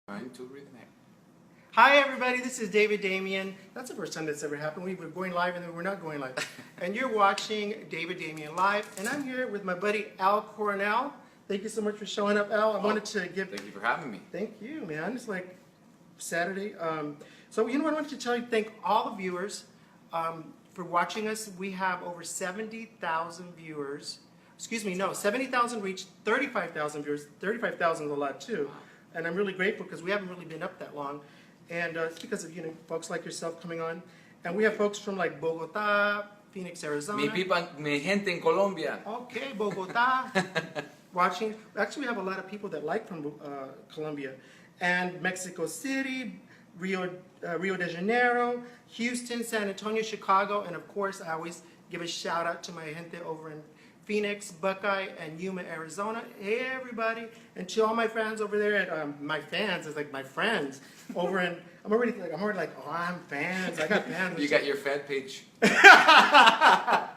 Trying to reconnect. Hi everybody, this is David Damien. That's the first time that's ever happened. We were going live and then we're not going live. And you're watching David Damien Live. And I'm here with my buddy Al Coronel. Thank you so much for showing up, Al. I wanted to give... Thank you for having me. Thank you, man. It's like Saturday. So you know what I wanted to tell you? Thank all the viewers for watching us. We have over 70,000 viewers. Excuse me, no, 70,000 reached 35,000 viewers. 35,000 is a lot too. And I'm really grateful because we haven't really been up that long. And it's because of, folks like yourself coming on. And we have folks from like Bogota, Phoenix, Arizona. Mi gente en Colombia. Okay, Bogota. Watching. Actually, we have a lot of people that like from Colombia. And Mexico City, Rio de Janeiro, Houston, San Antonio, Chicago. And of course, I always give a shout out to my gente over in Phoenix, Buckeye, and Yuma, Arizona. Hey, everybody. And to all my fans over there at, my fans is like my friends over in, I'm already like, oh, I'm fans. I got fans. You got your fan page. That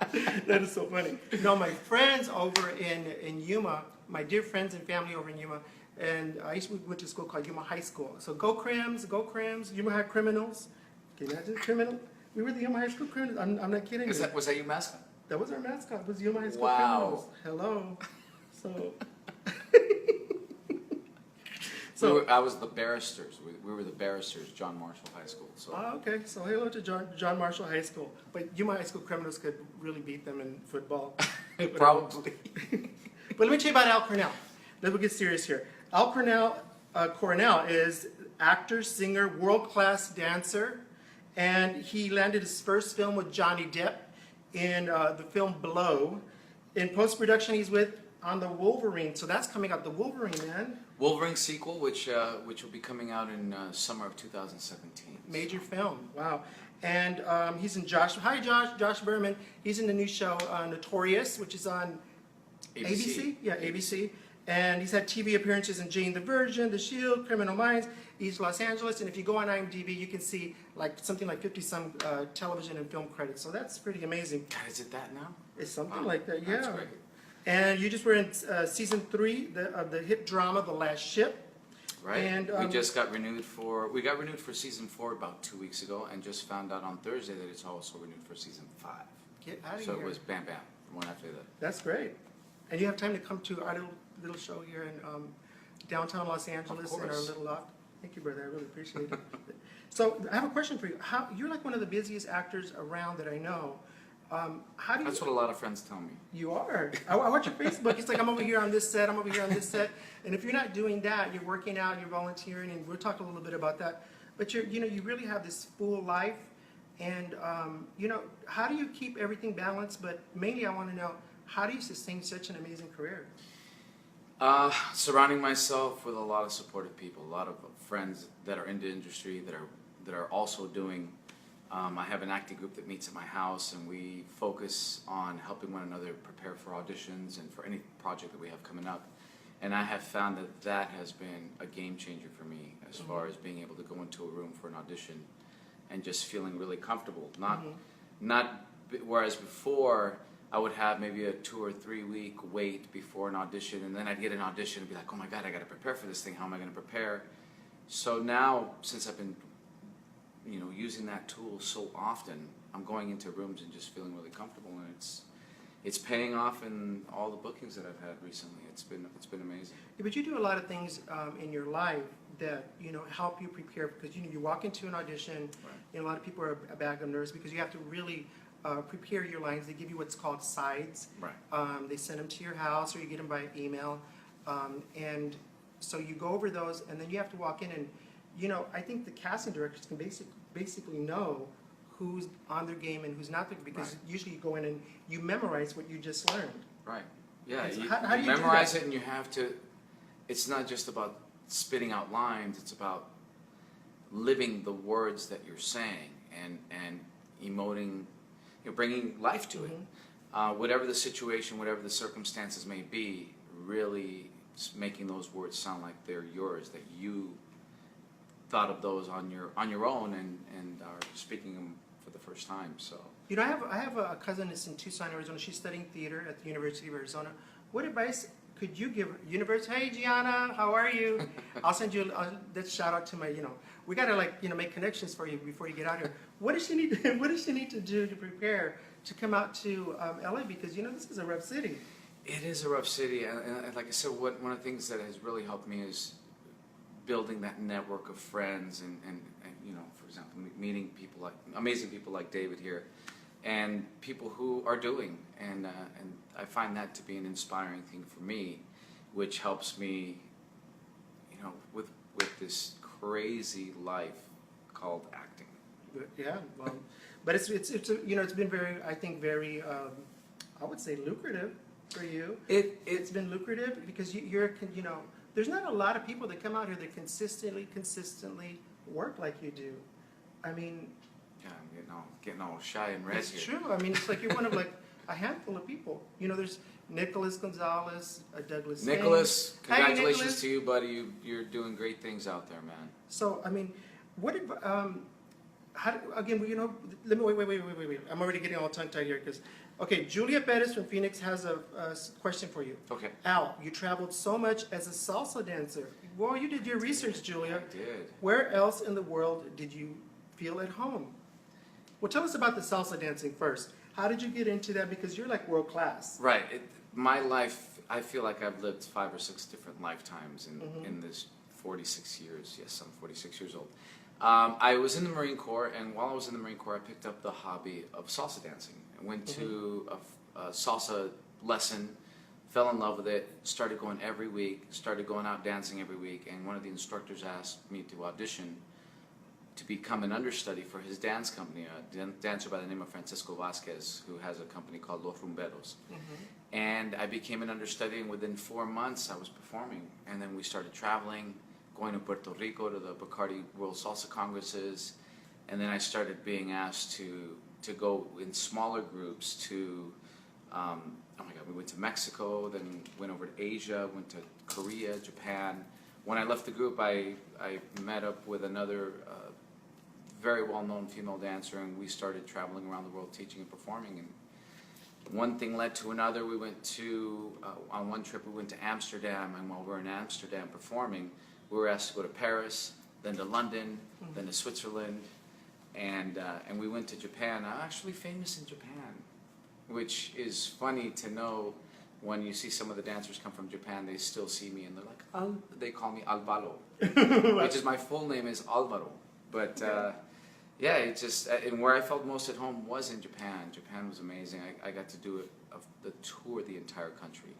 is so funny. No, my friends over in Yuma, my dear friends and family over in Yuma, and we went to school called Yuma High School. So go Crims, go Crims. Yuma High Criminals. Can you imagine criminal? We were the Yuma High School Criminals. I'm not kidding. Was that your mascot? That was our mascot. It was Yuma High School Wow. Criminals. Hello. I was the barristers. We were the barristers, John Marshall High School. So. Okay. So hello to John Marshall High School. But Yuma High School Criminals could really beat them in football. Probably. But let me tell you about Al Coronel. Then we'll get serious here. Al Coronel is actor, singer, world-class dancer, and he landed his first film with Johnny Depp in the film Blow. In post-production, he's on the Wolverine, so that's coming out. The Wolverine, man. Wolverine sequel, which will be coming out in summer of 2017. Major film, wow. And he's in Josh Berman. He's in the new show Notorious, which is on ABC? Yeah, ABC. And he's had TV appearances in Jane the Virgin, The Shield, Criminal Minds, East Los Angeles, and if you go on IMDb, you can see something like 50-some television and film credits. So that's pretty amazing. God, is it that now? It's something like that, yeah. That's great. And you just were in season 3 of the hit drama The Last Ship. Right. And we just got renewed for season 4 about 2 weeks ago, and just found out on Thursday that it's also renewed for season 5. Get out of here. So it was bam bam, one after the. That's great. And you have time to come to our little show here in downtown Los Angeles in our little lot. Thank you, brother. I really appreciate it. So I have a question for you. You're like one of the busiest actors around that I know. That's what a lot of friends tell me. You are. I watch your Facebook. It's like, I'm over here on this set, I'm over here on this set. And if you're not doing that, you're working out, you're volunteering, and we'll talk a little bit about that. But you really have this full life. And, how do you keep everything balanced? But mainly I want to know, how do you sustain such an amazing career? Surrounding myself with a lot of supportive people, a lot of friends that are in the industry that are also doing. I have an acting group that meets at my house, and we focus on helping one another prepare for auditions and for any project that we have coming up. And I have found that has been a game changer for me as far as being able to go into a room for an audition and just feeling really comfortable. Whereas before I would have maybe a 2 or 3 week wait before an audition, and then I'd get an audition and be like, oh my God, I got to prepare for this thing. How am I going to prepare? So now, since I've been using that tool so often, I'm going into rooms and just feeling really comfortable, and it's paying off in all the bookings that I've had recently. It's been amazing. Yeah, but you do a lot of things in your life that help you prepare, because you walk into an audition, and a lot of people are a bag of nerves because you have to really prepare your lines. They give you what's called sides. Right. They send them to your house, or you get them by email, and so you go over those, and then you have to walk in and. I think the casting directors can basically know who's on their game and who's not, because usually you go in and you memorize what you just learned. Right. Yeah. So you how do you memorize do that? it, and you have to. It's not just about spitting out lines. It's about living the words that you're saying and emoting, bringing life to it. Whatever the situation, whatever the circumstances may be, really making those words sound like they're yours, that you thought of those on your own and are speaking them for the first time. So I have a cousin that's in Tucson, Arizona. She's studying theater at the University of Arizona. What advice could you give Universe, hey Gianna, how are you? I'll send you that shout out to my, we gotta make connections for you before you get out here. What does she need to do to prepare to come out to LA? Because this is a rough city. It is a rough city, and like I said, one of the things that has really helped me is building that network of friends, and for example, meeting amazing people like David here, and people who are doing, and I find that to be an inspiring thing for me, which helps me, with this crazy life called acting. Yeah, well, but it's been very, I think, very I would say lucrative for you. It's been lucrative because you're there's not a lot of people that come out here that consistently work like you do. I mean, yeah, I'm getting all shy and red it's here. true. I mean, it's like you're one of a handful of people. There's Nicholas Gonzalez, Douglas. Nicholas, Hey, congratulations Nicholas. to you, buddy. You're doing great things out there, man. So I mean, again, let me wait. I'm already getting all tongue tied here because, okay, Julia Perez from Phoenix has a question for you. Okay. Al, you traveled so much as a salsa dancer. Well, you did your research, Julia. I did. Where else in the world did you feel at home? Well, tell us about the salsa dancing first. How did you get into that? Because you're like world class. Right. My life, I feel like I've lived 5 or 6 different lifetimes in this 46 years. Yes, I'm 46 years old. I was in the Marine Corps, and while I was in the Marine Corps, I picked up the hobby of salsa dancing. I went to a salsa lesson, fell in love with it, started going every week, started going out dancing every week, and one of the instructors asked me to audition to become an understudy for his dance company, a dancer by the name of Francisco Vasquez, who has a company called Los Rumberos. And I became an understudy, and within 4 months I was performing. And then we started traveling, going to Puerto Rico to the Bacardi World Salsa Congresses, and then I started being asked to go in smaller groups to, oh my God, we went to Mexico, then went over to Asia, went to Korea, Japan. When I left the group, I met up with another very well-known female dancer, and we started traveling around the world teaching and performing. And one thing led to another. We went to, on one trip, we went to Amsterdam, and while we were in Amsterdam performing, we were asked to go to Paris, then to London, then to Switzerland, and we went to Japan. I'm actually famous in Japan, which is funny to know. When you see some of the dancers come from Japan, they still see me, and they're like, they call me Alvaro, which is my full name is Alvaro. But yeah, it just, and where I felt most at home was in Japan. Japan was amazing. I got to do the tour the entire country.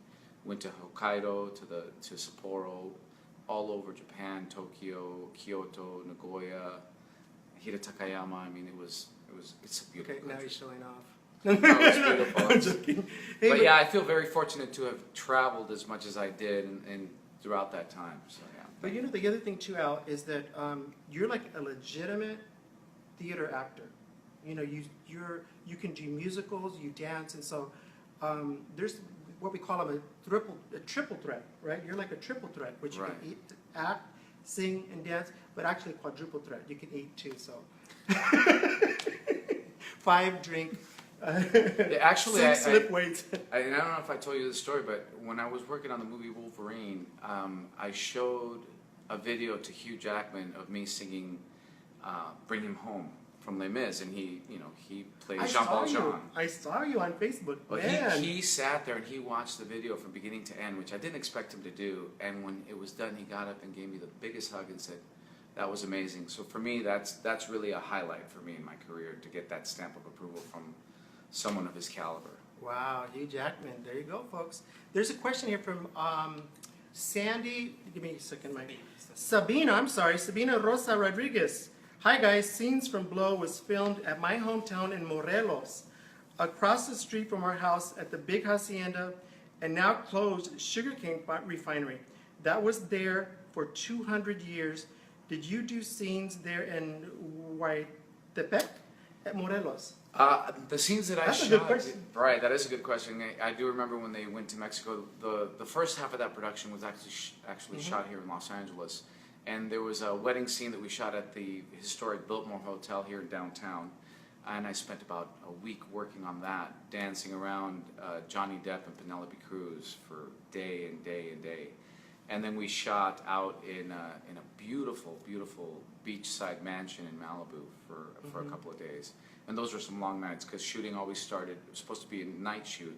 Went to Hokkaido, to Sapporo, all over Japan, Tokyo, Kyoto, Nagoya, Hira Takayama. I mean, it's a beautiful country. Now you're showing off. No, it's beautiful. I'm joking. Hey, But yeah, I feel very fortunate to have traveled as much as I did and throughout that time. So yeah. But the other thing too, Al, is that you're like a legitimate theater actor. You can do musicals, you dance, and so there's what we call them a triple threat, right? You're like a triple threat, which you Right. can act, sing, and dance, but actually quadruple threat. You can eat too, so 5 drink. Yeah, actually, 6 slip weights. I don't know if I told you this story, but when I was working on the movie Wolverine, I showed a video to Hugh Jackman of me singing "Bring Him Home" from Les Mis, and he played Jean Valjean. I saw you on Facebook. But Man. he sat there and he watched the video from beginning to end, which I didn't expect him to do. And when it was done, he got up and gave me the biggest hug and said, "That was amazing." So for me, that's really a highlight for me in my career, to get that stamp of approval from someone of his caliber. Wow, Hugh Jackman. There you go, folks. There's a question here from Sandy. Give me a second, Sabina Rosa Rodriguez. Hi guys, scenes from Blow was filmed at my hometown in Morelos, across the street from our house at the big hacienda and now closed sugarcane refinery. That was there for 200 years. Did you do scenes there in Huaytepec at Morelos? The scenes that I That's a shot, good question. Right? That is a good question. I do remember when they went to Mexico. The first half of that production was actually shot here in Los Angeles, and there was a wedding scene that we shot at the historic Biltmore Hotel here in downtown. and I spent about a week working on that, dancing around Johnny Depp and Penelope Cruz for day and day and day. And then we shot out in a beautiful, beautiful beachside mansion in Malibu for a couple of days. And those were some long nights because shooting always started, it was supposed to be a night shoot,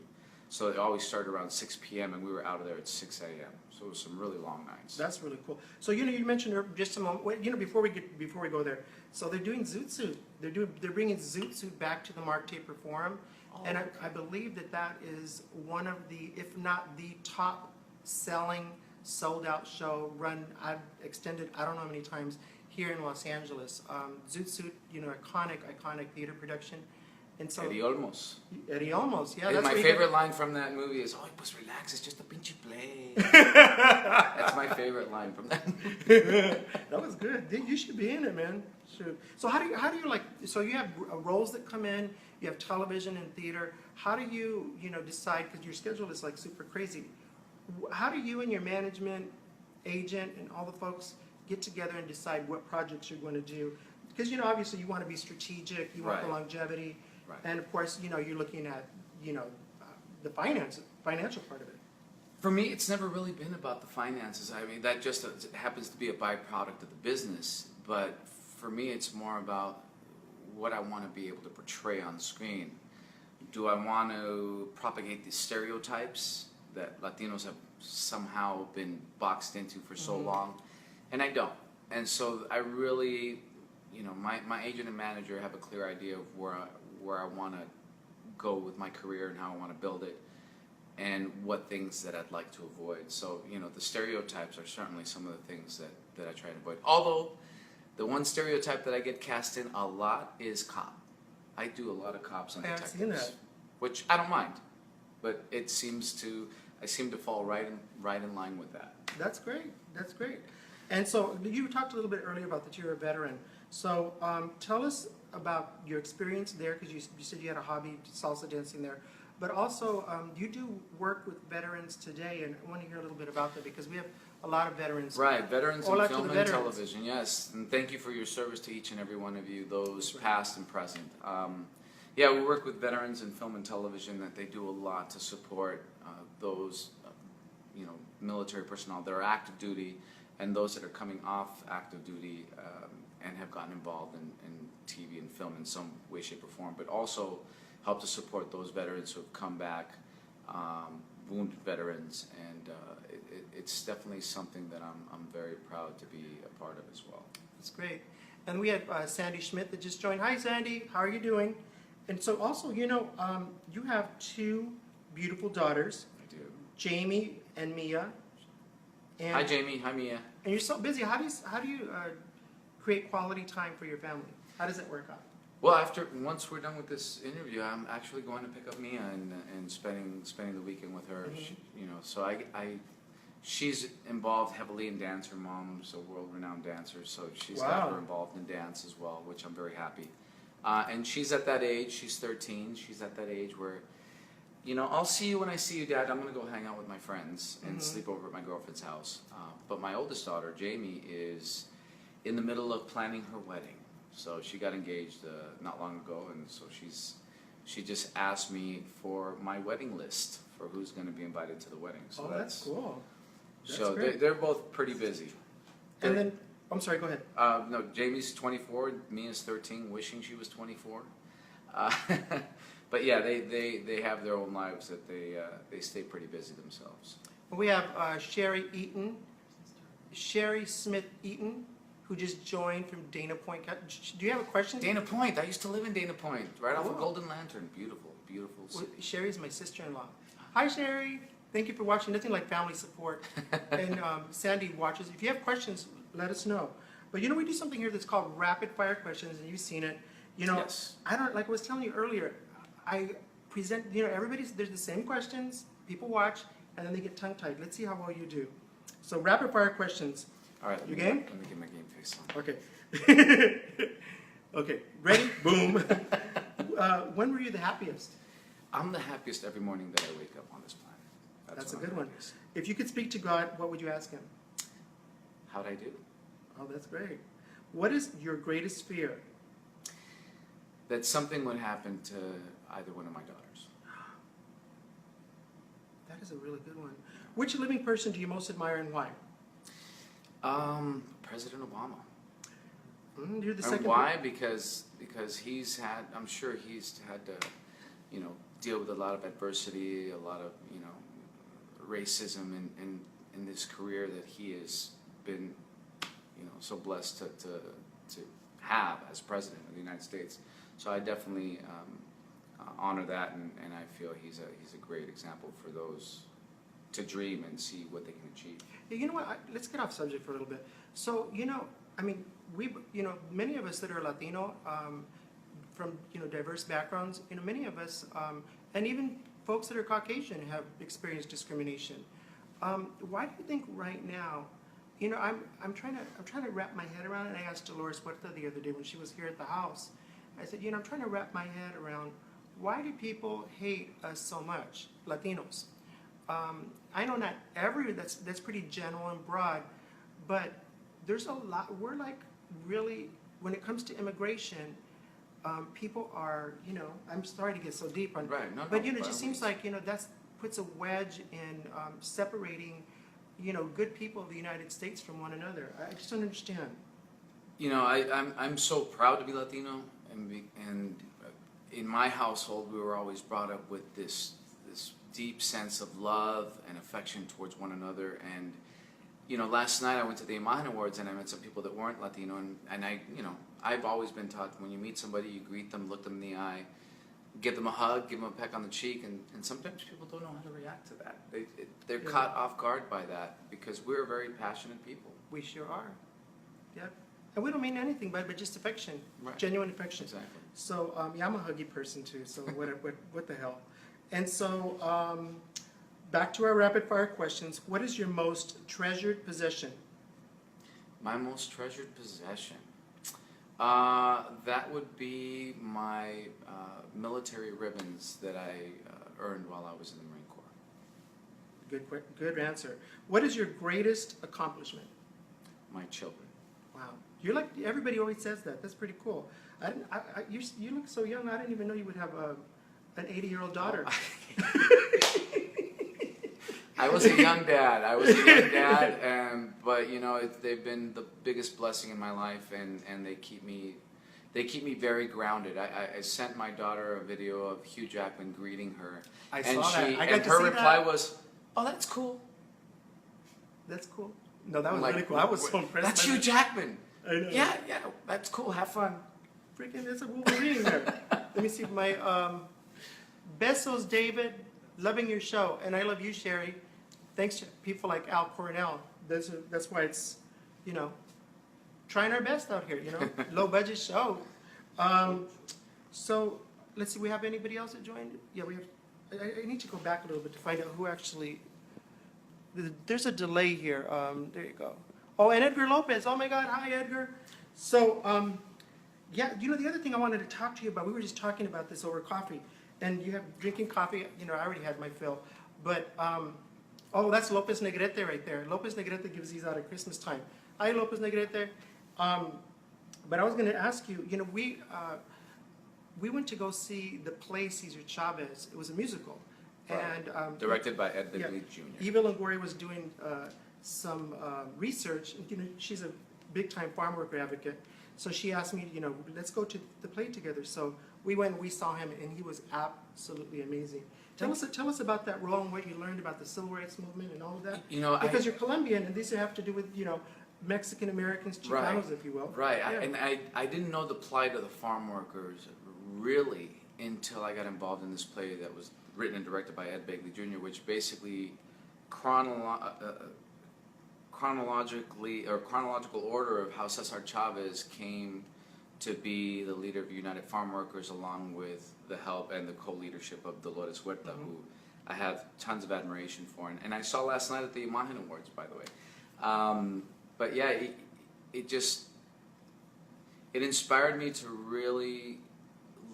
so it always started around 6 p.m. and we were out of there at 6 a.m. So it was some really long nights. That's really cool. So you mentioned just a moment. Before we go there. So they're doing Zoot Suit. They're bringing Zoot Suit back to the Mark Taper Forum, and okay. I believe that is one of the, if not the top selling sold out show run. I've extended I don't know how many times here in Los Angeles. Zoot Suit, iconic theater production. And so Eddie Olmos. Eddie Olmos, yeah. And That's my where favorite line from that movie is, "Oh, pues relax, it's just a pinche play." That's my favorite line from that movie. That was good. You should be in it, man. Shoot. So how do you like? So you have roles that come in. You have television and theater. How do you decide? Because your schedule is like super crazy. How do you and your management, agent, and all the folks get together and decide what projects you're going to do? Because obviously you want to be strategic. You want the longevity. Right. And of course, you're looking at, the financial part of it. For me, it's never really been about the finances. I mean, that just happens to be a byproduct of the business. But for me, it's more about what I want to be able to portray on screen. Do I want to propagate the stereotypes that Latinos have somehow been boxed into for so long? And I don't. And so I really, my agent and manager have a clear idea of where I want to go with my career and how I want to build it, and what things that I'd like to avoid. So, the stereotypes are certainly some of the things that I try to avoid. Although, the one stereotype that I get cast in a lot is cop. I do a lot of cops and detectives. I've seen that. Which I don't mind, but I seem to fall right in line with that. That's great. That's great. And so you talked a little bit earlier about that you're a veteran. So tell us about your experience there, because you said you had a hobby, salsa dancing there. But also, you do work with veterans today, and I want to hear a little bit about that, because we have a lot of veterans. Right, veterans in Hola to film the and veterans. television, yes. And thank you for your service to each and every one of you, those past and present. Yeah, we work with veterans in film and television. That they do a lot to support those, military personnel that are active duty, and those that are coming off active duty and have gotten involved in TV and film in some way, shape, or form. But also help to support those veterans who have come back, wounded veterans, and it's definitely something that I'm very proud to be a part of as well. That's great. And we had Sandy Schmidt that just joined. Hi, Sandy. How are you doing? And so also, you have two beautiful daughters, I do. Jamie and Mia. And, Hi, Jamie. Hi, Mia. And you're so busy. How do you create quality time for your family? How does it work out? Well, once we're done with this interview, I'm actually going to pick up Mia and spending the weekend with her. So she's involved heavily in dance. Her mom's a world-renowned dancer, so she's got her involved in dance as well, which I'm very happy. And she's at that age. She's 13. She's at that age where, I'll see you when I see you, Dad. I'm going to go hang out with my friends and sleep over at my girlfriend's house. But my oldest daughter, Jamie, is in the middle of planning her wedding. So she got engaged not long ago, and so she just asked me for my wedding list for who's going to be invited to the wedding. So that's cool. That's so great. they're both pretty busy. And then, I'm sorry, go ahead. No, Jamie's 24, Mia's 13, wishing she was 24. But yeah, they have their own lives that they stay pretty busy themselves. We have Sherry Smith Eaton, who just joined from Dana Point. Do you have a question? Dana Point. I used to live in Dana Point, right off of Golden Lantern. Beautiful, beautiful city. Well, Sherry's my sister-in-law. Hi, Sherry. Thank you for watching. Nothing like family support. And Sandy watches. If you have questions, let us know. But we do something here that's called rapid fire questions, and you've seen it. Yes. Like I was telling you earlier, I present, there's the same questions, people watch, and then they get tongue-tied. Let's see how well you do. So rapid fire questions. All right. You game? Let me get my game face on. Okay. Okay. Ready? Boom. When were you the happiest? I'm the happiest every morning that I wake up on this planet. That's a when good I'm one. happiest. If you could speak to God, what would you ask him? How'd I do? Oh, that's great. What is your greatest fear? that something would happen to either one of my daughters. That is a really good one. Which living person do you most admire and why? President Obama. You're the And second. why? Because he's had, I'm sure he's had to, you know, deal with a lot of adversity, a lot of, you know, racism in this career that he has been, you know, so blessed to have as president of the United States. So I definitely honor that, and I feel he's a great example for those to dream and see what they can achieve. You know what? Let's get off subject for a little bit. So, you know, I mean, many of us that are Latino, from, you know, diverse backgrounds, you know, many of us, and even folks that are Caucasian have experienced discrimination. Why do you think right now, you know, I'm trying to wrap my head around it. And I asked Dolores Huerta the other day when she was here at the house. I said, you know, I'm trying to wrap my head around why do people hate us so much, Latinos? I know not that's pretty general and broad, but there's a lot. We're like really, when it comes to immigration, people are, you know, I'm sorry to get so deep on, Right, no, but no, you know, it by just all seems means. like, you know, that's puts a wedge in separating, you know, good people of the United States from one another. I just don't understand. You know, I'm so proud to be Latino, and in my household we were always brought up with this deep sense of love and affection towards one another. And you know, last night I went to the Imagen Awards and I met some people that weren't Latino, and I, you know, I've always been taught when you meet somebody, you greet them, look them in the eye, give them a hug, give them a peck on the cheek, and sometimes people don't know how to react to that. They're Yeah. caught off guard by that because we're very passionate people. We sure are. Yep. And we don't mean anything but just affection, Right. genuine affection. Exactly. So yeah, I'm a huggy person too. So what the hell? And so back to our rapid fire questions. What is your most treasured possession? My most treasured possession. That would be my military ribbons that I earned while I was in the Marine Corps. Good answer. What is your greatest accomplishment? My children. Wow, you're like everybody always says that. That's pretty cool. You look so young. I didn't even know you would have an 80-year-old daughter. I was a young dad. But you know, they've been the biggest blessing in my life, and they keep me very grounded. I sent my daughter a video of Hugh Jackman greeting her, I and saw that. I got and to her see reply that. was, "Oh, that's cool." That's cool. No, that was I'm like, really cool. I was so impressed. That's by Hugh that. Jackman. I know. Yeah, that's cool. Have fun. Freaking, there's a Wolverine there. Let me see my Besos, David. Loving your show, and I love you, Sherry. Thanks to people like Al Coronel. That's why it's, you know, trying our best out here. You know, low budget show. So let's see. We have anybody else that joined? Yeah, we have. I need to go back a little bit to find out who actually. There's a delay here. There you go. Oh, and Edgar Lopez. Oh my God. Hi, Edgar. So, yeah, you know, the other thing I wanted to talk to you about, we were just talking about this over coffee, and you have drinking coffee. You know, I already had my fill, but oh, that's Lopez Negrete right there. Lopez Negrete gives these out at Christmas time. Hi, Lopez Negrete. But I was going to ask you. You know, we went to go see the play Cesar Chavez. It was a musical. And Directed by Ed yeah, Begley Jr. Eva Longoria was doing some research. You know, she's a big-time farm worker advocate. So she asked me, you know, let's go to the play together. So we went and we saw him, and he was absolutely amazing. Tell us about that role and what you learned about the civil rights movement and all of that. You know, because you're Colombian, and these have to do with, you know, Mexican Americans, Chicanos, Right. if you will. Right, Yeah. I didn't know the plight of the farm workers really until I got involved in this play that was written and directed by Ed Begley Jr., which basically chronological order of how Cesar Chavez came to be the leader of United Farm Workers, along with the help and the co-leadership of Dolores Huerta, who I have tons of admiration for, and I saw last night at the Imagen Awards, by the way. But yeah, it inspired me to really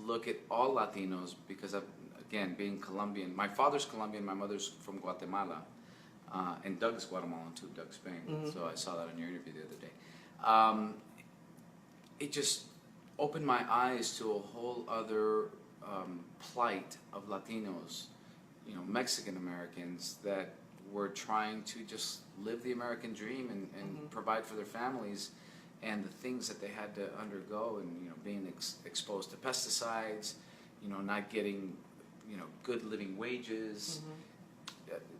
look at all Latinos, because again, being Colombian, my father's Colombian, my mother's from Guatemala, and Doug's Guatemalan too, Doug Spain. So I saw that in your interview the other day. opened my eyes to a whole other plight of Latinos, you know, Mexican Americans that were trying to just live the American dream and provide for their families, and the things that they had to undergo, and you know, being exposed to pesticides, you know, not getting, you know, good living wages,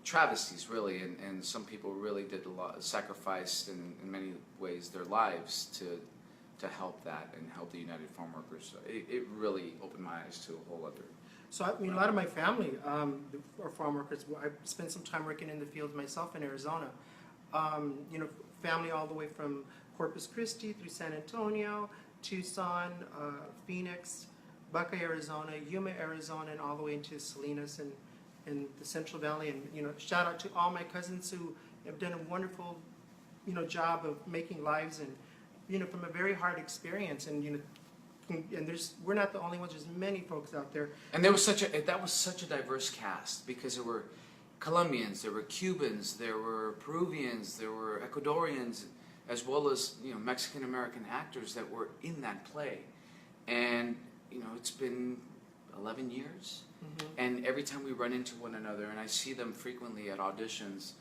travesties really, and some people really did a lot, sacrificed in many ways their lives to help that and help the United Farm Workers. So it really opened my eyes to a whole other. So I mean, a lot of my family are farm workers. I spent some time working in the fields myself in Arizona. You know, family all the way from Corpus Christi through San Antonio, Tucson, Phoenix, Buckeye, Arizona, Yuma, Arizona, and all the way into Salinas and the Central Valley. And you know, shout out to all my cousins who have done a wonderful, you know, job of making lives, and you know, from a very hard experience. And you know, and we're not the only ones. There's many folks out there. And that was such a diverse cast, because there were Colombians, there were Cubans, there were Peruvians, there were Ecuadorians, as well as, you know, Mexican American actors that were in that play. And you know, it's been 11 years, and every time we run into one another, and I see them frequently at auditions,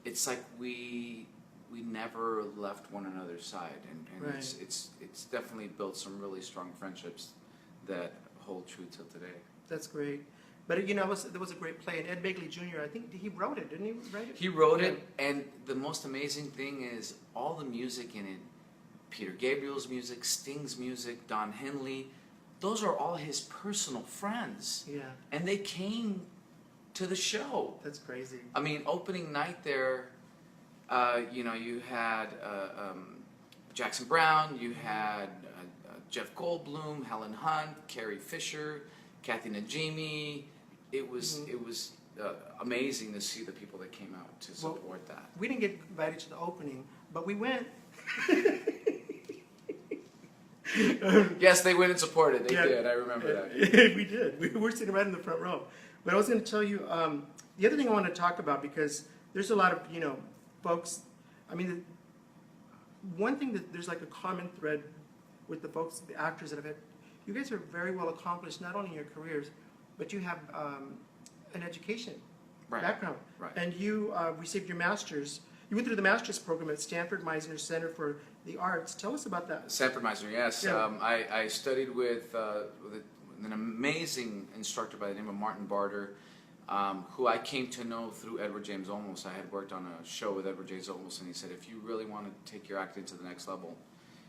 it's like we never left one another's side, and Right. it's definitely built some really strong friendships that hold true till today. That's great. But you know, there was a great play, and Ed Begley Jr., I think he wrote it, didn't he write it? He wrote it, and the most amazing thing is all the music in it. Peter Gabriel's music, Sting's music, Don Henley, those are all his personal friends. Yeah, And they came to the show. that's crazy. I mean, opening night there, you know, you had Jackson Brown, you had Jeff Goldblum, Helen Hunt, Carrie Fisher, Kathy Najimy. It was amazing to see the people that came out to support that. We didn't get invited to the opening, but we went. Yes, they went and supported. They Yeah. did. I remember that. We did. We were sitting right in the front row. But I was going to tell you the other thing I want to talk about, because there's a lot of, you know, folks. I mean, one thing that there's like a common thread with the folks, the actors that have had. You guys are very well accomplished, not only in your careers, but you have an education background. Right. And you received your master's. You went through the master's program at Stanford Meisner Center for the Arts. Tell us about that. Sanford Meisner, yes. Yeah. I studied with an amazing instructor by the name of Martin Barter, who I came to know through Edward James Olmos. I had worked on a show with Edward James Olmos, and he said, if you really want to take your acting to the next level,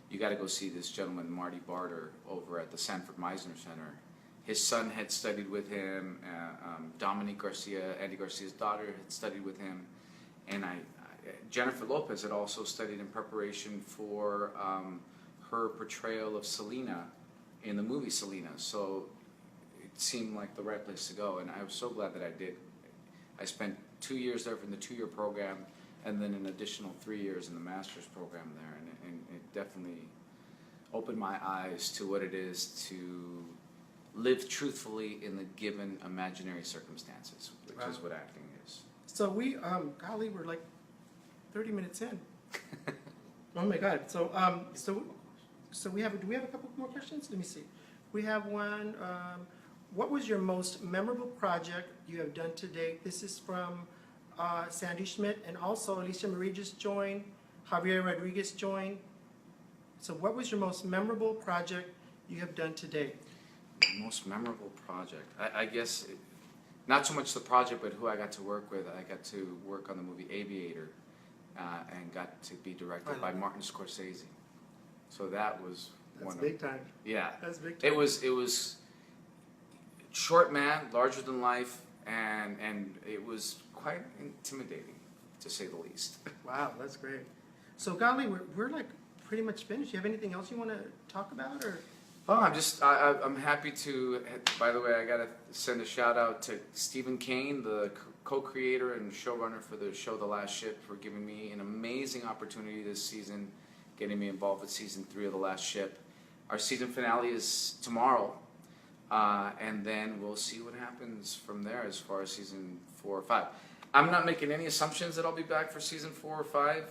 you got to go see this gentleman, Marty Barter, over at the Sanford Meisner Center. His son had studied with him. Dominique Garcia, Andy Garcia's daughter, had studied with him. And Jennifer Lopez had also studied in preparation for her portrayal of Selena in the movie Selena. So it seemed like the right place to go, and I was so glad that I did. I spent 2 years there from the 2-year program, and then an additional 3 years in the master's program there, and it definitely opened my eyes to what it is to live truthfully in the given imaginary circumstances, which is what acting is. So we, golly, we're like 30 minutes in. Oh my God. So, so we have. Do we have a couple more questions? Let me see. We have one. What was your most memorable project you have done to date? This is from Sandy Schmidt, and also Alicia Marie just joined. Javier Rodriguez joined. So, what was your most memorable project you have done to date? Most memorable project, I guess, not so much the project, but who I got to work with. I got to work on the movie Aviator, and got to be directed by Martin Scorsese. So that was That's big time. Yeah, That's big time. It was short man, larger than life, and it was quite intimidating, to say the least. Wow, that's great. So, golly, we're like pretty much finished. You have anything else you want to talk about, or? Oh, I'm happy to. By the way, I gotta send a shout out to Stephen Kane, the co-creator and showrunner for the show The Last Ship, for giving me an amazing opportunity this season, getting me involved with season 3 of The Last Ship. Our season finale is tomorrow, and then we'll see what happens from there as far as season 4 or 5. I'm not making any assumptions that I'll be back for season 4 or 5.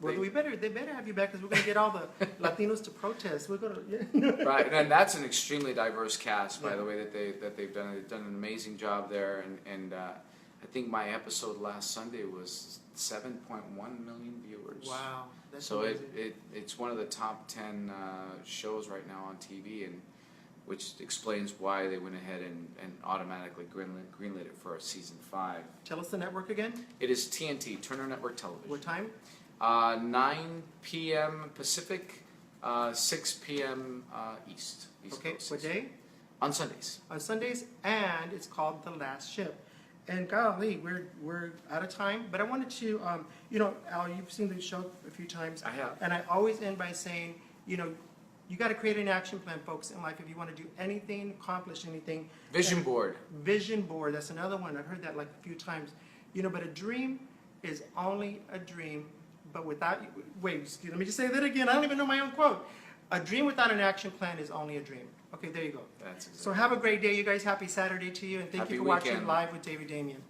Well, they better have you back because we're gonna get all the Latinos to protest. We're gonna, yeah. Right, and that's an extremely diverse cast, by Yeah. the way, that they've done. They've done an amazing job there, and I think my episode last Sunday was 7.1 million viewers. Wow, that's So amazing. it's one of the top 10 shows right now on TV, and which explains why they went ahead and automatically greenlit it for season 5. Tell us the network again. It is TNT, Turner Network Television. What time? 9 p.m. Pacific, 6 p.m. East Okay, Coast. what day? On Sundays. On Sundays, and it's called The Last Ship. And golly, we're out of time, but I wanted to, Al, you've seen the show a few times. I have. And I always end by saying, you got to create an action plan, folks, in life if you want to do anything, accomplish anything. Vision board. Vision board, that's another one. I've heard that like a few times. But a dream is only a dream, but without, let me just say that again. I don't even know my own quote. A dream without an action plan is only a dream. Okay, there you go. That's exactly. So have a great day, you guys. Happy Saturday to you, and thank Happy you for watching weekend. Live with David Damien.